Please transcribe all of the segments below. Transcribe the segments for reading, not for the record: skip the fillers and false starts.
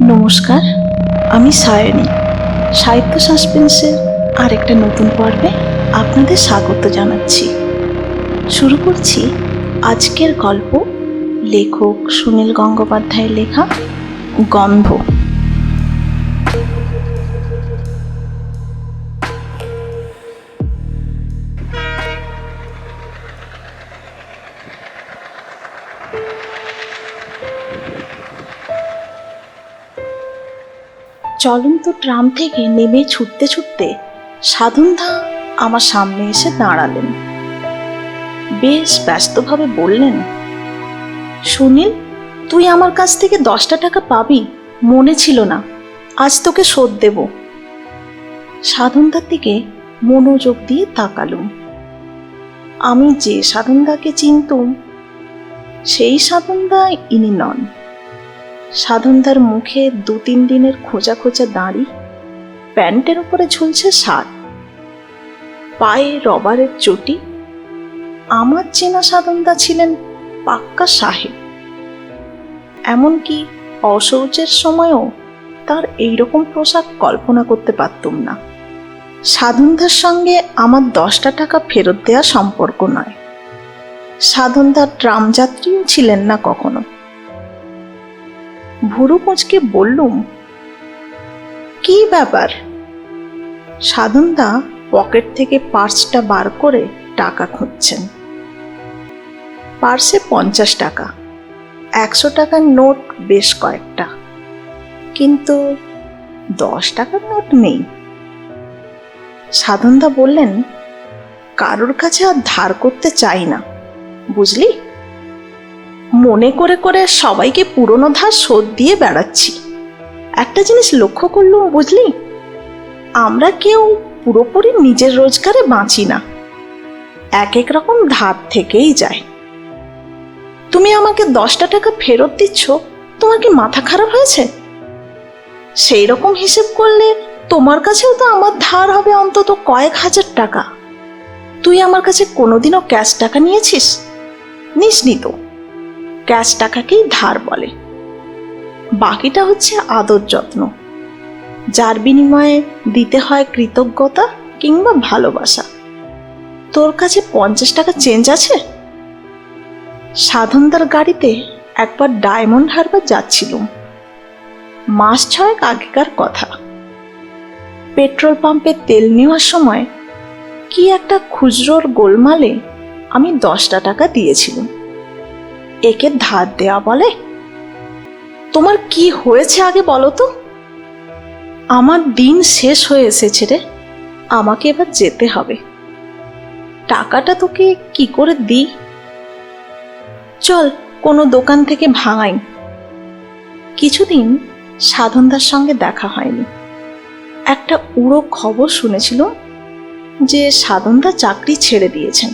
নমস্কার, আমি সায়নী। সাহিত্য সাসপেন্সের আরেকটা নতুন পর্বে আপনাদের স্বাগত জানাচ্ছি। শুরু করছি আজকের গল্প, লেখক সুনীল গঙ্গোপাধ্যায়ের লেখা গন্ধ। চলন্ত ট্রাম থেকে নেমে ছুটতে ছুটতে সাধনদা আমার সামনে এসে দাঁড়ালেন। বেশ ব্যস্তভাবে বললেন, সুনীল, তুই আমার কাছ থেকে 10টা টাকা পাবি, মনে ছিল না, আজ তোকে শোধ দেব। সাধনদার দিকে মনোযোগ দিয়ে তাকালুম। আমি যে সাধনদাকে চিনতুম সেই সাধনদা ইনি নন। সাধনদার মুখে 2-3 দিনের খোঁচা খোঁচা দাড়ি, প্যান্টের উপরে ঝুলছে শার্ট, পায়ে রবারের চটি। আমার চেনা সাধনদা ছিলেন পাক্কা সাহেব। এমনকি অশৌচের সময়ও তার এইরকম পোশাক কল্পনা করতে পারতুম না। সাধনদার সঙ্গে আমার 10টা টাকা ফেরত দেওয়া সম্পর্ক নয়। সাধনদার ট্রাম যাত্রীও ছিলেন না কখনো। ভুরু কুঁচকে বললুম, কি ব্যাপার? সাধনদা পকেট থেকে পার্সটা বার করে টাকা খুঁজছেন। পার্সে 50 টাকা, 100 টাকার নোট বেশ কয়েকটা, কিন্তু 10 টাকার নোট নেই। সাধনদা বললেন, কারোর কাছে আর ধার করতে চাই না, বুঝলি? মনে করে করে সবাইকে পুরনো ধার শোধ দিয়ে বেড়াচ্ছি। একটা জিনিস লক্ষ্য করলুম, বুঝলি, আমরা কেউ পুরোপুরি নিজের রোজগারে বাঁচি না, এক এক রকম ধার থেকেই যায়। তুমি আমাকে 10টা টাকা ফেরত দিচ্ছ, তোমার কি মাথা খারাপ হয়েছে? সেই রকম হিসেব করলে তোমার কাছেও তো আমার ধার হবে অন্তত কয়েক হাজার টাকা। তুই আমার কাছে কোনোদিনও ক্যাশ টাকা নিয়েছিস? নিসনি তো। ক্যাশ টাকাকেই ধার বলে। বাকিটা হচ্ছে আদর যত্ন, যার বিনিময়ে দিতে হয় কৃতজ্ঞতা কিংবা ভালোবাসা। তোর কাছে 50 টাকা চেঞ্জ আছে? সাধনদার গাড়িতে একবার ডায়মন্ড হারবার যাচ্ছিলুম, মাস 6 আগেকার কথা। পেট্রোল পাম্পে তেল নেওয়ার সময় কি একটা খুচরোর গোলমালে আমি 10টা টাকা দিয়েছিলাম। একে ধার দেওয়া বলে? তোমার কি হয়েছে আগে বলো তো? আমার দিন শেষ হয়ে এসেছে রে, আমাকে এবার যেতে হবে। টাকাটা তোকে কি করে দিই? চল কোনো দোকান থেকে ভাঙাই। কিছুদিন সাধনদার সঙ্গে দেখা হয়নি। একটা উড়ো খবর শুনেছিল যে সাধনদা চাকরি ছেড়ে দিয়েছেন।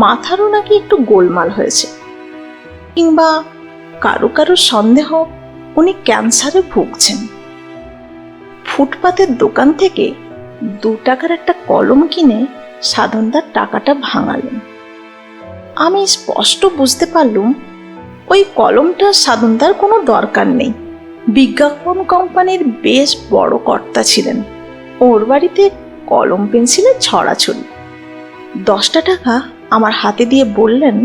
মাথারও নাকি একটু গোলমাল হয়েছে, কিংবা কারো কারো সন্দেহ উনি ক্যান্সারে ভুগছেন। ফুটপাতের দোকান থেকে 2 টাকার একটা কলম কিনে সাধনদার টাকাটা ভাঙালেন। আমি স্পষ্ট বুঝতে পারলুম ওই কলমটা সাধনদার কোনো দরকার নেই। বিজ্ঞাপন কোম্পানির বেশ বড় কর্তা ছিলেন, ওর বাড়িতে কলম পেন্সিলের ছড়াছড়ি। 10টা টাকা আমার হাতে দিয়ে বললেন,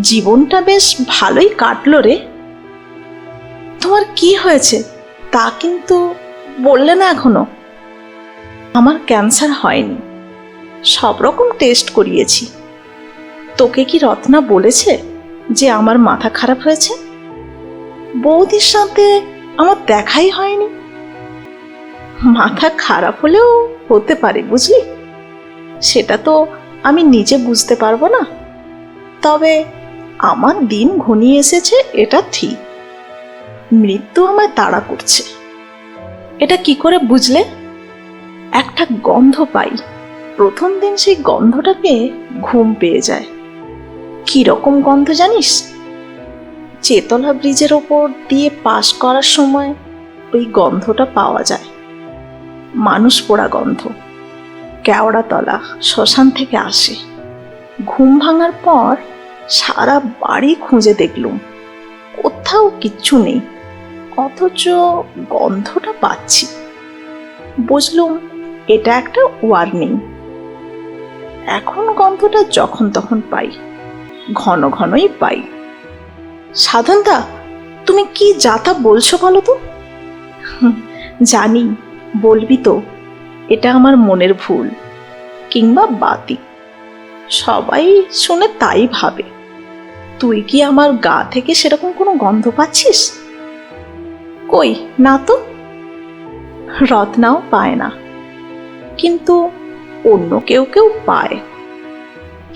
জীবনটা বেশ ভালোই কাটলো রে। তোমার কি হয়েছে তা কিন্তু বললে না এখনো। আমার ক্যান্সার হয়নি, সব রকম টেস্ট করিয়েছি। তোকে কি রত্না বলেছে যে আমার মাথা খারাপ হয়েছে? বৌদির সাথে আমার দেখাই হয়নি। মাথা খারাপ হলেও হতে পারে, বুঝলি, সেটা তো আমি নিজে বুঝতে পারবো না। তবে আমার দিন ঘনিয়ে এসেছে, এটা ঠিক। মৃত্যু আমায় তাড়া করছে। এটা কি করে বুঝলে? একটা গন্ধ পাই, প্রথম দিন সেই গন্ধটা পেয়ে ঘুম পেয়ে যায়। কি রকম গন্ধ জানিস? চেতলা ব্রিজের ওপর দিয়ে পাস করার সময় ওই গন্ধটা পাওয়া যায়। মানুষ পোড়া গন্ধ, কেওড়াতলা শ্মশান থেকে আসে। ঘুম ভাঙার পর সারা বাড়ি খুঁজে দেখলুম, কোথাও কিচ্ছু নেই। অথচ গন্ধটা পাচ্ছি। বুঝলুম এটা একটা ওয়ার্নিং। এখন গন্ধটা যখন তখন পাই, ঘন ঘনই পাই। সাধনদা, তুমি কি যাতা বলছো বলো তো? জানি, বলবি তো এটা আমার মনের ভুল কিংবা বাতি। সবাই শুনে তাই ভাবে। তুই কি আমার গা থেকে সেরকম কোনো গন্ধ পাচ্ছিস? কই না তো। রত্নাও পায় না, কিন্তু অন্য কেউ কেউ পায়।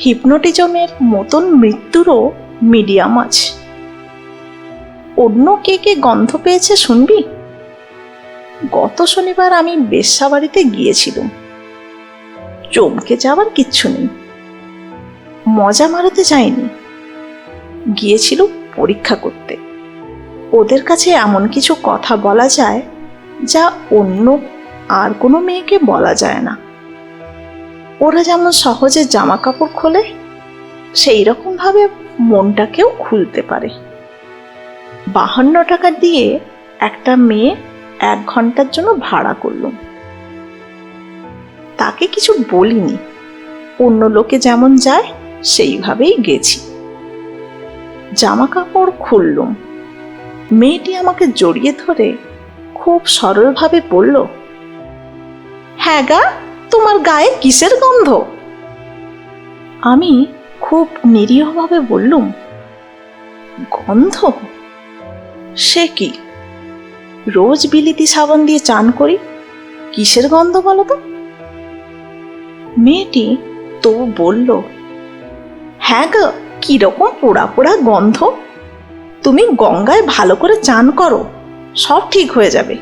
হিপনোটিজমের মতন মৃত্যুরও মিডিয়াম আছে। অন্য কে কে গন্ধ পেয়েছে শুনবি? গত শনিবার আমি বেশ্যাবাড়িতে গিয়েছিলাম। চমকে যাবার কিচ্ছু নেই। মজা মারাতে যাইনি, গিয়েছিল পরীক্ষা করতে। ওদের কাছে এমন কিছু কথা বলা যায় যা অন্য আর কোনো মেয়েকে বলা যায় না। ওরা যেমন সহজে জামা কাপড় খোলে, সেই রকম ভাবে মনটাকেও খুলতে পারে। 52 টাকা দিয়ে একটা মেয়ে 1 ঘন্টার জন্য ভাড়া করলুম। তাকে কিছু বলিনি, অন্য লোকে যেমন যায় সেইভাবেই গেছি। জামা কাপড় খুললুম। মেয়েটি আমাকে জড়িয়ে ধরে খুব সরলভাবে বলল, হ্যাঁ গা, তোমার গায়ে কিসের গন্ধ? আমি খুব নিরীহভাবে বললুম, গন্ধ? সে কি, রোজ বিলিতি সাবান দিয়ে চান করি, কিসের গন্ধ বলো তো? মেয়েটি তবু বলল, হ্যাঁ গো, কিরকম পোড়া পোড়া গন্ধ। তুমি গঙ্গায় ভালো করে চান করো, সব ঠিক হয়ে যাবে।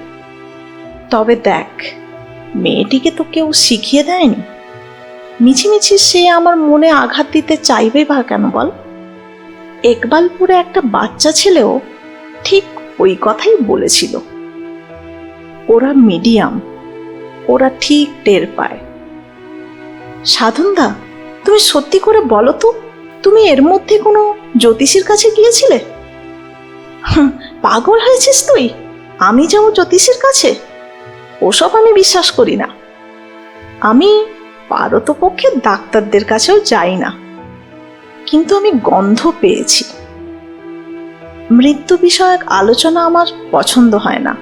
তবে দেখ, মেয়েটিকে তো কেউ শিখিয়ে দেয়নি। মিছিমিছি সে আমার মনে আঘাত দিতে চাইবে বা কেন বল? একবালপুরে একটা বাচ্চা ছেলেও ঠিক ওই কথাই বলেছিল। ওরা মিডিয়াম, ওরা ঠিক টের পায়। সাধনদা, তুমি সত্যি করে বলো তো, তুমি এর মধ্যে কোনো জ্যোতিষীর কাছে গিয়েছিলে? পাগল হয়েছিস তুই? আমি যাবো জ্যোতিষীর কাছে? ওসব আমি বিশ্বাস করি না। আমি পারতপক্ষে ডাক্তারদের কাছেও যাই না, কিন্তু আমি গন্ধ পেয়েছি। মৃত্যু বিষয়ক আলোচনা আমার পছন্দ হয় না।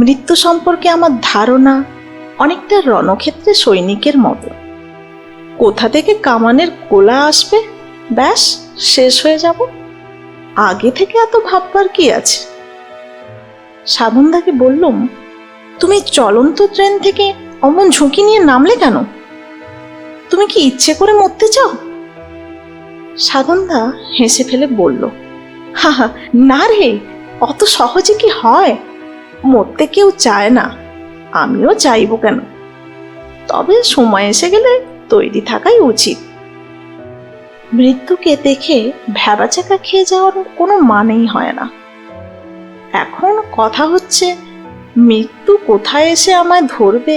মৃত্যু সম্পর্কে আমার ধারণা অনেকটা রণক্ষেত্রে সৈনিকের মতো। কোথা থেকে কামানের গোলা আসবে, ব্যাস শেষ হয়ে যাব। আগে থেকে এত ভাববার কি আছে? সাধনদাকে বললুম, তুমি চলন্ত ট্রেন থেকে অমন ঝুঁকি নিয়ে নামলে কেন? তুমি কি ইচ্ছে করে মরতে চাও? সাধনদা হেসে ফেলে বলল, হা, না রে, অত সহজে কি হয়? মরতে কেউ চায় না, আমিও চাইব কেন? তবে সময় এসে গেলে তৈরি থাকাই উচিত। মৃত্যুকে দেখে ভ্যাবাচাকা খেয়ে যাওয়ার কোনো মানেই হয় না। এখন কথা হচ্ছে, মৃত্যু কোথায় এসে আমায় ধরবে,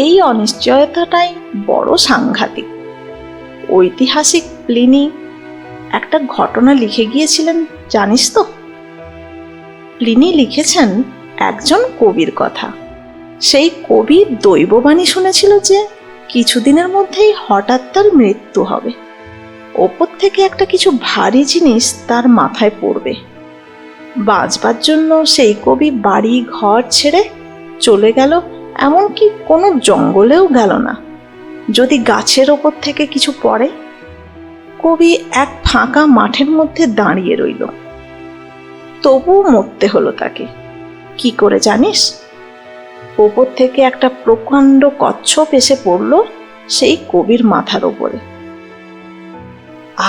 এই অনিশ্চয়তাটাই বড় সাংঘাতিক। ঐতিহাসিক প্লিনি একটা ঘটনা লিখে গিয়েছিলেন, জানিস তো? প্লিনি লিখেছেন একজন কবির কথা। সেই কবি দৈববাণী শুনেছিল যে কিছুদিনের মধ্যেই হঠাৎ তার মৃত্যু হবে। ওপর থেকে একটা কিছু ভারী জিনিস তার মাথায় পড়বে। বাঁচবার জন্য সেই কবি বাড়ি ঘর ছেড়ে চলে গেল, এমনকি কোনো জঙ্গলেও গেল না। যদি গাছের ওপর থেকে কিছু পড়ে, কবি এক ফাঁকা মাঠের মধ্যে দাঁড়িয়ে রইল। তবু মরতে হলো তাকে। কি করে জানিস? ওপর থেকে একটা প্রকাণ্ড কচ্ছপ এসে পড়ল সেই কবির মাথার ওপরে।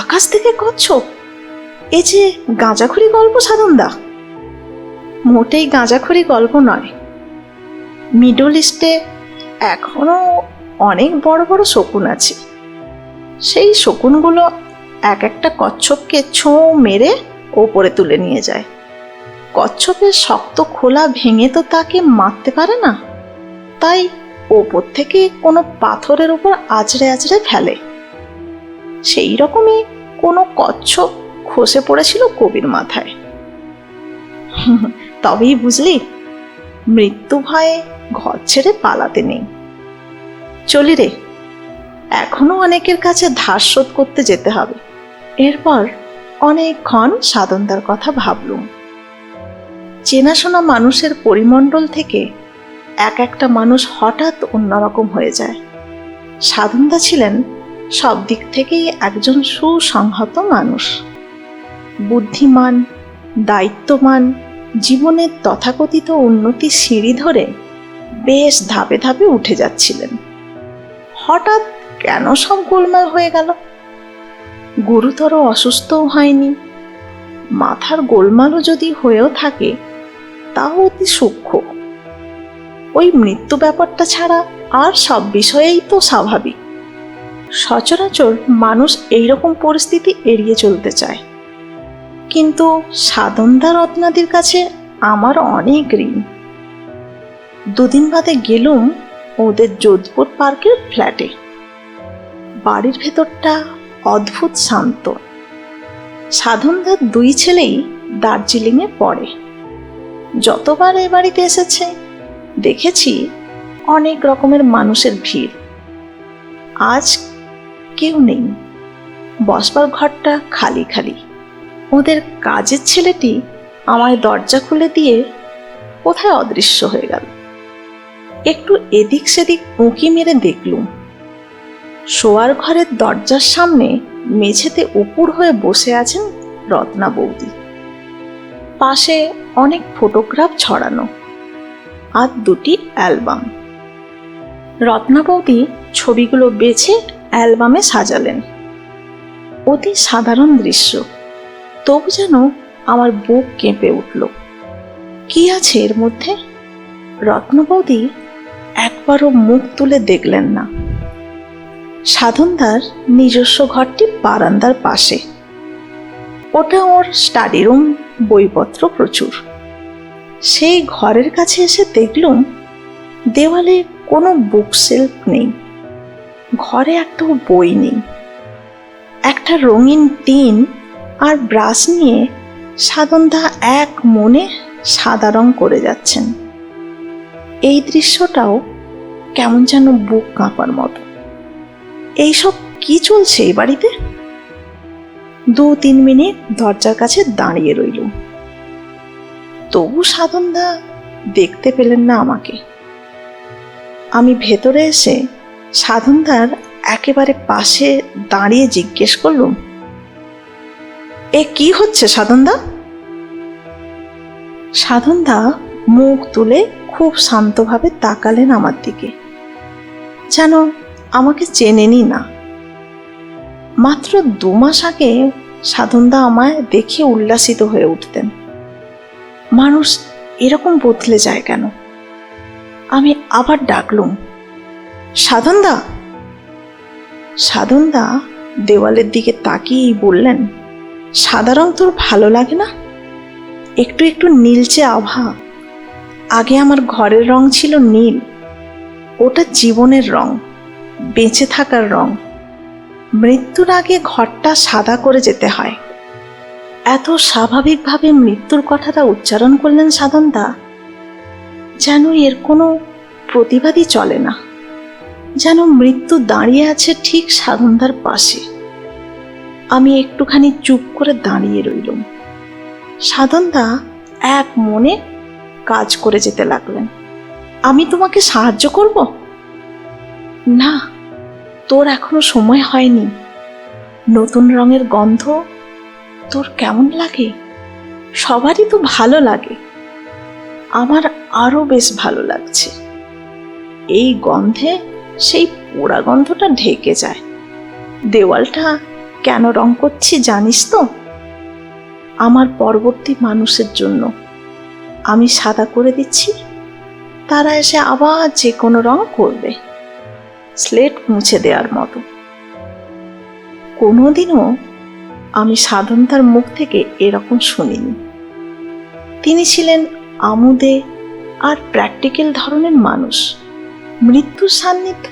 আকাশ থেকে কচ্ছপ? এ যে গাঁজাখড়ি গল্প সাধনদা। মোটেই গাঁজাখড়ি গল্প নয়। মিডল ইস্টে এখনো অনেক বড় বড় শকুন আছে। সেই শকুনগুলো এক একটা কচ্ছপকে ছোঁ মেরে ওপরে তুলে নিয়ে যায়। কচ্ছপের শক্ত খোলা ভেঙে তো তাকে মারতে পারে না, তাই ওপর থেকে কোনো পাথরের উপর আঁচড়ে আঁচড়ে ফেলে। সেই রকমই কোনো কচ্ছপ খসে পড়েছিল কবির মাথায়। তবেই বুঝলি, মৃত্যু ভয়ে ঘর ছেড়ে পালাতে নেই। চলি রে, এখনো অনেকের কাছে ধার শোধ করতে যেতে হবে। এরপর অনেকক্ষণ সাধনদার কথা ভাবলুম। চেনাশোনা মানুষের পরিমণ্ডল থেকে এক একটা মানুষ হঠাৎ অন্যরকম হয়ে যায়। সাধনদা ছিলেন সব দিক থেকেই একজন সুসংহত মানুষ, বুদ্ধিমান, দায়িত্ববান, জীবনের তথাকথিত উন্নতি সিঁড়ি ধরে বেশ ধাপে ধাপে উঠে যাচ্ছিলেন। হঠাৎ কেন সব গোলমাল হয়ে গেল? গুরুতর অসুস্থও হয়নি, মাথার গোলমালও যদি হয়েও থাকে তাও অতি সূক্ষ্ম। ওই মৃত্যু ব্যাপারটা ছাড়া আর সব বিষয়েই তো স্বাভাবিক। সচরাচর মানুষ এইরকম পরিস্থিতি এড়িয়ে চলতে চায়, কিন্তু সাধনদা রত্নাদির কাছে আমার অনেক ঋণ। দুদিন বাদে গেলুম ওদের যোধপুর পার্কের ফ্ল্যাটে। বাড়ির ভেতরটা অদ্ভুত শান্ত। সাধনদার দুই ছেলেই দার্জিলিংয়ে পড়ে। যতবার এ বাড়িতে এসেছে দেখেছি অনেক রকমের মানুষের ভিড়। আজ কেউ নেই, বসবার ঘরটা খালি খালি। ওদের কাজের ছেলেটি আমায় দরজা খুলে দিয়ে কোথায় অদৃশ্য হয়ে গেল। একটু এদিক সেদিক উঁকি মেরে দেখলুম, শোয়ার ঘরের দরজার সামনে মেঝেতে উপুড় হয়ে বসে আছেন রত্না বৌদি। পাশে অনেক ফটোগ্রাফ ছড়ানো আর দুটি অ্যালবাম। রত্না বৌদি ছবিগুলো বেছে অ্যালবামে সাজালেন। অতি সাধারণ দৃশ্য, তবু যেন আমার বুক কেঁপে উঠল। কি আছে এর মধ্যে? রত্না বৌদি একবারও মুখ তুলে দেখলেন না। সাধনদার নিজস্ব ঘরটি বারান্দার পাশে। ওটা ওর স্টাডি রুম, বইপত্র প্রচুর। সেই ঘরের কাছে এসে দেখলুম দেওয়ালে কোনো বুকশেলফ নেই, ঘরে একটাও বই নেই। একটা রঙিন টিন আর ব্রাশ নিয়ে সাধনদা এক মনে সাদা রং করে যাচ্ছেন। এই দৃশ্যটাও কেমন যেন বুক কাঁপার মতো। এইসব কি চলছে এই বাড়িতে? 2-3 মিনিট দরজার কাছে দাঁড়িয়ে রইলুম, তবু সাধনদা দেখতে পেলেন না আমাকে। আমি ভেতরে এসে সাধনদার একেবারে পাশে দাঁড়িয়ে জিজ্ঞেস করলুম, এ কি হচ্ছে সাধনদা? সাধনদা মুখ তুলে খুব শান্তভাবে তাকালেন আমার দিকে, যেন আমাকে চেনেনি না। মাত্র 2 মাস আগে সাধনদা আমায় দেখে উল্লাসিত হয়ে উঠতেন। মানুষ এরকম বদলে যায় কেন? আমি আবার ডাকলুম, সাধনদা। সাধনদা দেওয়ালের দিকে তাকিয়েই বললেন, সাদা রং তোর ভালো লাগে না? একটু একটু নীলচে আভা। আগে আমার ঘরের রং ছিল নীল, ওটা জীবনের রং, বেঁচে থাকার রং। মৃত্যুর আগে ঘরটা সাদা করে যেতে হয়। এত স্বাভাবিকভাবে মৃত্যুর কথাটা উচ্চারণ করলেন সাধনদা, যেন এর কোনো প্রতিবাদই চলে না, যেন মৃত্যু দাঁড়িয়ে আছে ঠিক সাধনদার পাশে। আমি একটুখানি চুপ করে দাঁড়িয়ে রইলুম। সাধনদা এক মনে কাজ করে যেতে লাগলেন। আমি তোমাকে সাহায্য করব? না, তোর এখনো সময় হয়নি। নতুন রঙের গন্ধ তোর কেমন লাগে? সবারই তো ভালো লাগে, আমার আরো বেশ ভালো লাগছে। এই গন্ধে সেই পোড়া গন্ধটা ঢেকে যায়। দেওয়ালটা কেন রং করছি জানিস তো? আমার পরবর্তী মানুষের জন্য। আমি সাদা করে দিচ্ছি, তারা এসে আবার যে কোনো রং করবে, স্লেট মুছে দেওয়ার মতো। কোনোদিনও আমি সাধনদার মুখ থেকে এরকম শুনিনি। তিনি ছিলেন আমোদে আর প্র্যাকটিক্যাল ধরনের মানুষ। মৃত্যুর সান্নিধ্য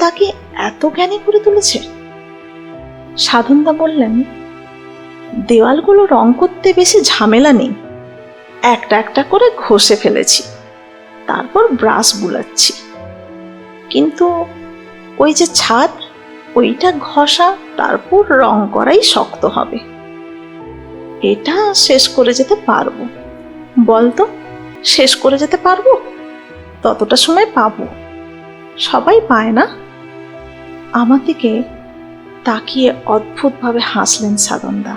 তাকে এত জ্ঞানী করে তুলেছে। সাধনদা বললেন, দেওয়ালগুলো রং করতে বেশি ঝামেলা নেই, একটা একটা করে ঘষে ফেলেছি, তারপর ব্রাশ বুলাচ্ছি। কিন্তু ওই যে ছাদ, ওইটা ঘষা তারপর রং করাই শক্ত হবে। এটা শেষ করে যেতে পারবো? বলতো, শেষ করে যেতে পারবো? ততটা সময় পাবো? সবাই পায় না? আমার দিকে তাকিয়ে অদ্ভুতভাবে হাসলেন সাধনদা।